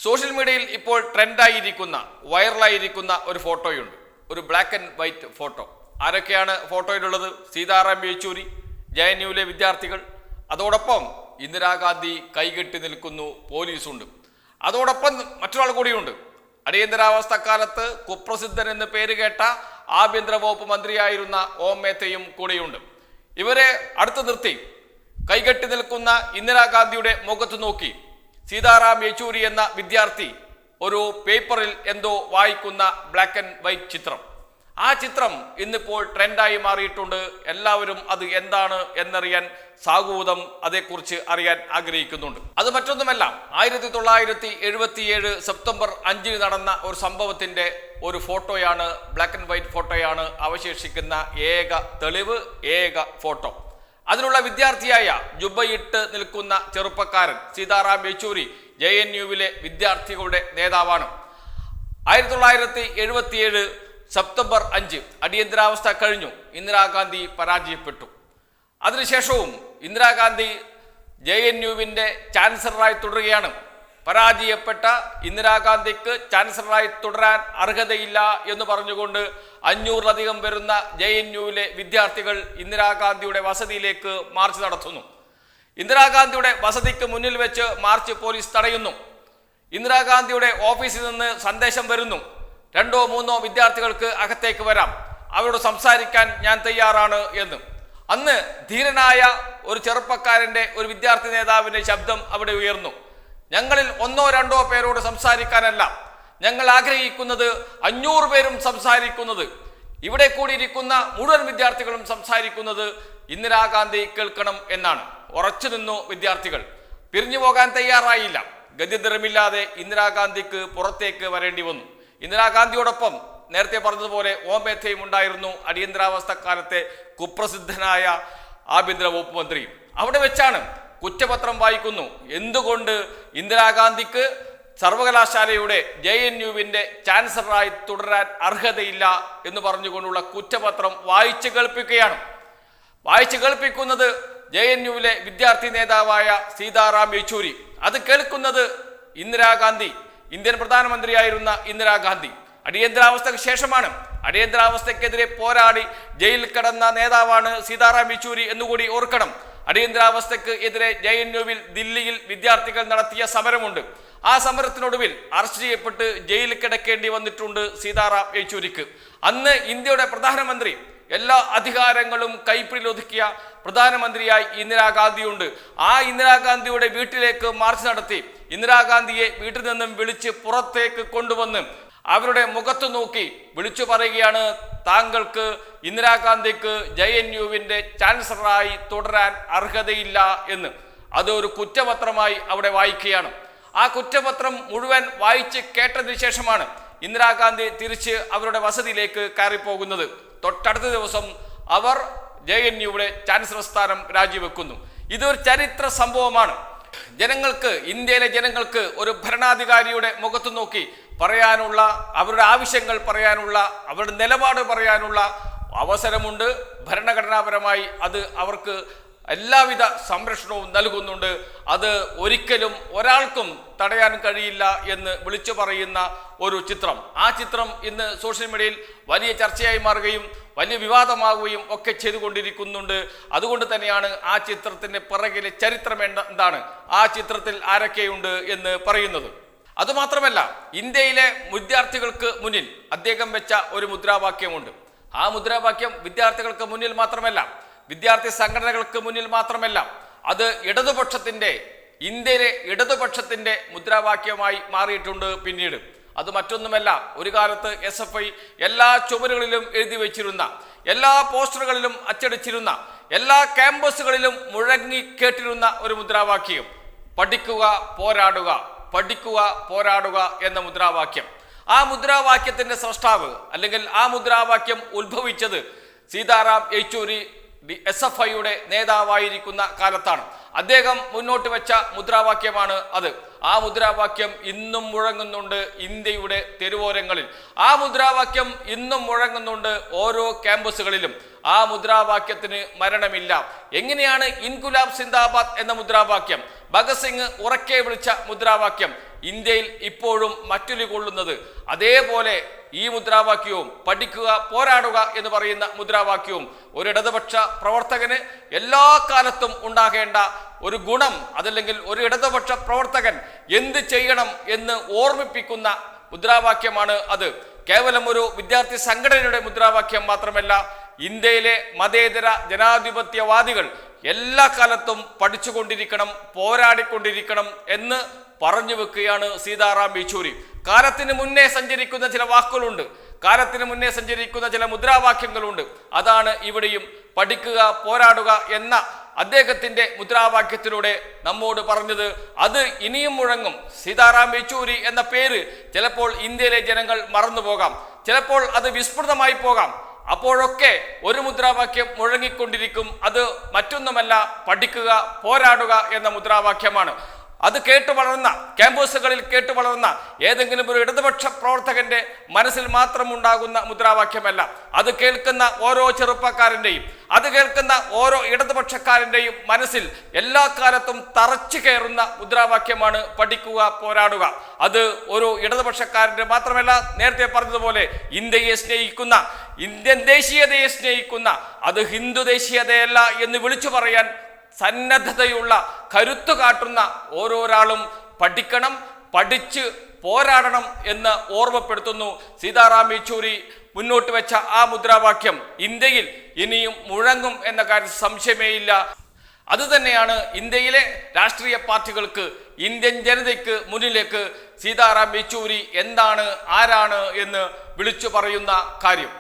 Social മീഡിയയിൽ ഇപ്പോൾ ട്രെൻഡായിരിക്കുന്ന വൈറലായിരിക്കുന്ന ഒരു ഫോട്ടോയുണ്ട്. ഒരു ബ്ലാക്ക് ആൻഡ് വൈറ്റ് ഫോട്ടോ. ആരൊക്കെയാണ് ഫോട്ടോയിലുള്ളത്? സീതാറാം യെച്ചൂരി, JNUവിലെ വിദ്യാർത്ഥികൾ, അതോടൊപ്പം ഇന്ദിരാഗാന്ധി കൈകെട്ടി നിൽക്കുന്നു, പോലീസുണ്ട്. അതോടൊപ്പം മറ്റൊരാൾ കൂടിയുണ്ട്. അടിയന്തരാവസ്ഥ കാലത്ത് കുപ്രസിദ്ധൻ എന്ന് പേര് കേട്ട ആഭ്യന്തര വകുപ്പ് മന്ത്രിയായിരുന്ന ഓം മേത്തയും കൂടെയുണ്ട്. ഇവരെ അടുത്ത് നിർത്തി കൈകെട്ടി നിൽക്കുന്ന ഇന്ദിരാഗാന്ധിയുടെ മുഖത്ത് നോക്കി സീതാറാം യെച്ചൂരി എന്ന വിദ്യാർത്ഥി ഒരു പേപ്പറിൽ എന്തോ വായിക്കുന്ന ബ്ലാക്ക് ആൻഡ് വൈറ്റ് ചിത്രം. ആ ചിത്രം ഇന്നിപ്പോൾ ട്രെൻഡായി മാറിയിട്ടുണ്ട്. എല്ലാവരും അത് എന്താണ് എന്നറിയാൻ സാഗൂതം അതേക്കുറിച്ച് അറിയാൻ ആഗ്രഹിക്കുന്നുണ്ട്. അത് മറ്റൊന്നുമല്ല, 1977 സെപ്റ്റംബർ 5 നടന്ന ഒരു സംഭവത്തിന്റെ ഒരു ഫോട്ടോയാണ്, ബ്ലാക്ക് ആൻഡ് വൈറ്റ് ഫോട്ടോയാണ് അവശേഷിക്കുന്ന ഏക തെളിവ്, ഏക ഫോട്ടോ. അതിനുള്ള വിദ്യാർത്ഥിയായ ജുബയിട്ട് നിൽക്കുന്ന ചെറുപ്പക്കാരൻ സീതാറാം യെച്ചൂരി JNUവിലെ വിദ്യാർത്ഥികളുടെ നേതാവാണ്. 1977 സെപ്റ്റംബർ 5 അടിയന്തരാവസ്ഥ കഴിഞ്ഞു. ഇന്ദിരാഗാന്ധി പരാജയപ്പെട്ടു. അതിനുശേഷവും ഇന്ദിരാഗാന്ധി JNUവിൻ്റെ ചാൻസലറായി തുടരുകയാണ്. പരാജയപ്പെട്ട ഇന്ദിരാഗാന്ധിക്ക് ചാൻസലറായി തുടരാൻ അർഹതയില്ല എന്ന് പറഞ്ഞുകൊണ്ട് 500-ലധികം വരുന്ന JNUവിലെ വിദ്യാർത്ഥികൾ ഇന്ദിരാഗാന്ധിയുടെ വസതിയിലേക്ക് മാർച്ച് നടത്തുന്നു. ഇന്ദിരാഗാന്ധിയുടെ വസതിക്ക് മുന്നിൽ വെച്ച് മാർച്ച് പോലീസ് തടയുന്നു. ഇന്ദിരാഗാന്ധിയുടെ ഓഫീസിൽ നിന്ന് സന്ദേശം വരുന്നു, 2-3 വിദ്യാർത്ഥികൾക്ക് അകത്തേക്ക് വരാം, അവരോട് സംസാരിക്കാൻ ഞാൻ തയ്യാറാണ് എന്ന്. അന്ന് ധീരനായ ഒരു ചെറുപ്പക്കാരൻ്റെ, ഒരു വിദ്യാർത്ഥി നേതാവിൻ്റെ ശബ്ദം അവിടെ ഉയർന്നു. ഞങ്ങളിൽ 1-2 പേരോട് സംസാരിക്കാനല്ല, ഞങ്ങൾ ആഗ്രഹിക്കുന്നത് 500 പേരും സംസാരിക്കുന്നത്, ഇവിടെ കൂടിയിരിക്കുന്ന മുഴുവൻ വിദ്യാർത്ഥികളും സംസാരിക്കുന്നത് ഇന്ദിരാഗാന്ധി കേൾക്കണം എന്നാണ്. ഉറച്ചു നിന്നു വിദ്യാർത്ഥികൾ. പിരിഞ്ഞു പോകാൻ തയ്യാറായില്ല. ഗത്യന്തരമില്ലാതെ ഇന്ദിരാഗാന്ധിക്ക് പുറത്തേക്ക് വരേണ്ടി വന്നു. ഇന്ദിരാഗാന്ധിയോടൊപ്പം നേരത്തെ പറഞ്ഞതുപോലെ ഓം മേത്തയും ഉണ്ടായിരുന്നു, അടിയന്തരാവസ്ഥ കാലത്തെ കുപ്രസിദ്ധനായ ആഭ്യന്തര വകുപ്പ് മന്ത്രി. അവിടെ വെച്ചാണ് കുറ്റപത്രം വായിക്കുന്നു. എന്തുകൊണ്ട് ഇന്ദിരാഗാന്ധിക്ക് സർവകലാശാലയുടെ JNUവിൻ്റെ ചാൻസലറായി തുടരാൻ അർഹതയില്ല എന്ന് പറഞ്ഞുകൊണ്ടുള്ള കുറ്റപത്രം വായിച്ചു കേൾപ്പിക്കുകയാണ്. വായിച്ചു കേൾപ്പിക്കുന്നത് JNUവിലെ വിദ്യാർത്ഥി നേതാവായ സീതാറാം യെച്ചൂരി. അത് കേൾക്കുന്നത് ഇന്ദിരാഗാന്ധി, ഇന്ത്യൻ പ്രധാനമന്ത്രിയായിരുന്ന ഇന്ദിരാഗാന്ധി. അടിയന്തരാവസ്ഥയ്ക്ക് ശേഷമാണ്. അടിയന്തരാവസ്ഥക്കെതിരെ പോരാടി ജയിലിൽ കിടന്ന നേതാവാണ് സീതാറാം യെച്ചൂരി എന്നുകൂടി ഓർക്കണം. അടിയന്തരാവസ്ഥയ്ക്ക് എതിരെ JNUവിൽ ദില്ലിയിൽ വിദ്യാർത്ഥികൾ നടത്തിയ സമരമുണ്ട്. ആ സമരത്തിനൊടുവിൽ അറസ്റ്റ് ചെയ്യപ്പെട്ട് ജയിലിൽ കിടക്കേണ്ടി വന്നിട്ടുണ്ട് സീതാറാം യെച്ചൂരിക്ക്. അന്ന് ഇന്ത്യയുടെ പ്രധാനമന്ത്രി, എല്ലാ അധികാരങ്ങളും കൈപ്പിടിയിലൊതുക്കിയ പ്രധാനമന്ത്രിയായി ഇന്ദിരാഗാന്ധിയുണ്ട്. ആ ഇന്ദിരാഗാന്ധിയുടെ വീട്ടിലേക്ക് മാർച്ച് നടത്തി ഇന്ദിരാഗാന്ധിയെ വീട്ടിൽ നിന്നും വിളിച്ച് പുറത്തേക്ക് കൊണ്ടുവന്ന് അവരുടെ മുഖത്ത് നോക്കി വിളിച്ചു പറയുകയാണ്, താങ്കൾക്ക്, ഇന്ദിരാഗാന്ധിക്ക് JNUവിൻ്റെ ചാൻസലറായി തുടരാൻ അർഹതയില്ല എന്ന്. അതൊരു കുറ്റപത്രമായി അവിടെ വായിക്കുകയാണ്. ആ കുറ്റപത്രം മുഴുവൻ വായിച്ച് കേട്ടതിന് ശേഷമാണ് ഇന്ദിരാഗാന്ധി തിരിച്ച് അവരുടെ വസതിയിലേക്ക് കയറിപ്പോകുന്നത്. തൊട്ടടുത്ത ദിവസം അവർ JNUവിടെ ചാൻസലർ സ്ഥാനം രാജിവെക്കുന്നു. ഇതൊരു ചരിത്ര സംഭവമാണ്. ജനങ്ങൾക്ക്, ഇന്ത്യയിലെ ജനങ്ങൾക്ക് ഒരു ഭരണാധികാരിയുടെ മുഖത്ത് നോക്കി പറയാനുള്ള, അവരുടെ ആവശ്യങ്ങൾ പറയാനുള്ള, അവരുടെ നിലപാട് പറയാനുള്ള അവസരമുണ്ട്. ഭരണഘടനാപരമായി അത് അവർക്ക് എല്ലാവിധ സംരക്ഷണവും നൽകുന്നുണ്ട്. അത് ഒരിക്കലും ഒരാൾക്കും തടയാൻ കഴിയില്ല എന്ന് വിളിച്ചു പറയുന്ന ഒരു ചിത്രം. ആ ചിത്രം ഇന്ന് സോഷ്യൽ മീഡിയയിൽ വലിയ ചർച്ചയായി മാറുകയും വലിയ വിവാദമാകുകയും ഒക്കെ ചെയ്തുകൊണ്ടിരിക്കുന്നുണ്ട്. അതുകൊണ്ട് തന്നെയാണ് ആ ചിത്രത്തിൻ്റെ പിറകിലെ ചരിത്രം എന്താണ്, ആ ചിത്രത്തിൽ ആരൊക്കെയുണ്ട് എന്ന് പറയുന്നത്. അതുമാത്രമല്ല, ഇന്ത്യയിലെ വിദ്യാർത്ഥികൾക്ക് മുന്നിൽ അദ്ദേഹം വെച്ച ഒരു മുദ്രാവാക്യമുണ്ട്. ആ മുദ്രാവാക്യം വിദ്യാർത്ഥികൾക്ക് മുന്നിൽ മാത്രമല്ല, വിദ്യാർത്ഥി സംഘടനകൾക്ക് മുന്നിൽ മാത്രമല്ല, അത് ഇന്ത്യയിലെ ഇടതുപക്ഷത്തിന്റെ മുദ്രാവാക്യമായി മാറിയിട്ടുണ്ട് പിന്നീട്. അത് മറ്റൊന്നുമല്ല, ഒരു കാലത്ത് SFI എല്ലാ ചുമരുകളിലും എഴുതി വെച്ചിരുന്ന, എല്ലാ പോസ്റ്ററുകളിലും അച്ചടിച്ചിരുന്ന, എല്ലാ ക്യാമ്പസുകളിലും മുഴങ്ങി കേട്ടിരുന്ന ഒരു മുദ്രാവാക്യം, പഠിക്കുക പോരാടുക, പഠിക്കുക പോരാടുക എന്ന മുദ്രാവാക്യം. ആ മുദ്രാവാക്യത്തിന്റെ സ്രഷ്ടാവ്, അല്ലെങ്കിൽ ആ മുദ്രാവാക്യം ഉത്ഭവിച്ചത് സീതാറാം യെച്ചൂരി SFIയുടെ നേതാവായിരിക്കുന്ന കാലത്താണ്. അദ്ദേഹം മുന്നോട്ട് വെച്ച മുദ്രാവാക്യമാണ് അത്. ആ മുദ്രാവാക്യം ഇന്നും മുഴങ്ങുന്നുണ്ട് ഇന്ത്യയുടെ തെരുവോരങ്ങളിൽ. ആ മുദ്രാവാക്യം ഇന്നും മുഴങ്ങുന്നുണ്ട് ഓരോ ക്യാമ്പസുകളിലും. ആ മുദ്രാവാക്യത്തിന് മരണമില്ല. എങ്ങനെയാണ് ഇൻകുലാബ് സിന്ദാബാദ് എന്ന മുദ്രാവാക്യം, ഭഗത് സിംഗ് ഉറക്കെ വിളിച്ച മുദ്രാവാക്യം, ഇന്ത്യയിൽ ഇപ്പോഴും മറ്റൊലി കൊള്ളുന്നത്. അതേപോലെ ഈ മുദ്രാവാക്യവും പഠിക്കുക പോരാടുക എന്ന് പറയുന്ന മുദ്രാവാക്യവും ഒരു ഇടതുപക്ഷ പ്രവർത്തകന് എല്ലാ കാലത്തും ഉണ്ടാകേണ്ട ഒരു ഗുണം, അതല്ലെങ്കിൽ ഒരു ഇടതുപക്ഷ പ്രവർത്തകൻ എന്ത് ചെയ്യണം എന്ന് ഓർമ്മിപ്പിക്കുന്ന മുദ്രാവാക്യമാണ് അത്. കേവലം ഒരു വിദ്യാർത്ഥി സംഘടനയുടെ മുദ്രാവാക്യം മാത്രമല്ല, ഇന്ത്യയിലെ മതേതര ജനാധിപത്യവാദികൾ എല്ലാ കാലത്തും പഠിച്ചുകൊണ്ടിരിക്കണം, പോരാടിക്കൊണ്ടിരിക്കണം എന്ന് പറഞ്ഞു വെക്കുകയാണ് സീതാറാം യെച്ചൂരി. കാലത്തിന് മുന്നേ സഞ്ചരിക്കുന്ന ചില വാക്കുകളുണ്ട്, കാലത്തിന് മുന്നേ സഞ്ചരിക്കുന്ന ചില മുദ്രാവാക്യങ്ങളുണ്ട്. അതാണ് ഇവിടെയും പഠിക്കുക പോരാടുക എന്ന അദ്ദേഹത്തിന്റെ മുദ്രാവാക്യത്തിലൂടെ നമ്മോട് പറഞ്ഞത്. അത് ഇനിയും മുഴങ്ങും. സീതാറാം യെച്ചൂരി എന്ന പേര് ചിലപ്പോൾ ഇന്ത്യയിലെ ജനങ്ങൾ മറന്നുപോകാം, ചിലപ്പോൾ അത് വിസ്മൃതമായി പോകാം. അപ്പോഴൊക്കെ ഒരു മുദ്രാവാക്യം മുഴങ്ങിക്കൊണ്ടിരിക്കും. അത് മറ്റൊന്നുമല്ല, പഠിക്കുക പോരാടുക എന്ന മുദ്രാവാക്യമാണ്. അത് കേട്ടു വളർന്ന, ക്യാമ്പസുകളിൽ കേട്ടു വളർന്ന ഏതെങ്കിലും ഒരു ഇടതുപക്ഷ പ്രവർത്തകന്റെ മനസ്സിൽ മാത്രം ഉണ്ടാകുന്ന മുദ്രാവാക്യമല്ല. അത് കേൾക്കുന്ന ഓരോ ചെറുപ്പക്കാരൻ്റെയും, അത് കേൾക്കുന്ന ഓരോ ഇടതുപക്ഷക്കാരൻ്റെയും മനസ്സിൽ എല്ലാ കാലത്തും തറച്ചു കയറുന്ന മുദ്രാവാക്യമാണ് പഠിക്കുക പോരാടുക. അത് ഒരു ഇടതുപക്ഷക്കാരൻ്റെ മാത്രമല്ല, നേരത്തെ പറഞ്ഞതുപോലെ ഇന്ത്യയെ സ്നേഹിക്കുന്ന, ഇന്ത്യൻ ദേശീയതയെ സ്നേഹിക്കുന്ന, അത് ഹിന്ദു ദേശീയതയല്ല എന്ന് വിളിച്ചു പറയാൻ സന്നദ്ധതയുള്ള, കരുത്തു കാട്ടുന്ന ഓരോരാളും പഠിക്കണം, പഠിച്ച് പോരാടണം എന്ന് ഓർമ്മപ്പെടുത്തുന്നു. സീതാറാം യെച്ചൂരി മുന്നോട്ട് വെച്ച ആ മുദ്രാവാക്യം ഇന്ത്യയിൽ ഇനിയും മുഴങ്ങും എന്ന കാര്യം സംശയമേയില്ല. അതുതന്നെയാണ് ഇന്ത്യയിലെ രാഷ്ട്രീയ പാർട്ടികൾക്ക്, ഇന്ത്യൻ ജനതയ്ക്ക് മുന്നിലേക്ക് സീതാറാം യെച്ചൂരി എന്താണ്, ആരാണ് എന്ന് വിളിച്ചു പറയുന്ന കാര്യം.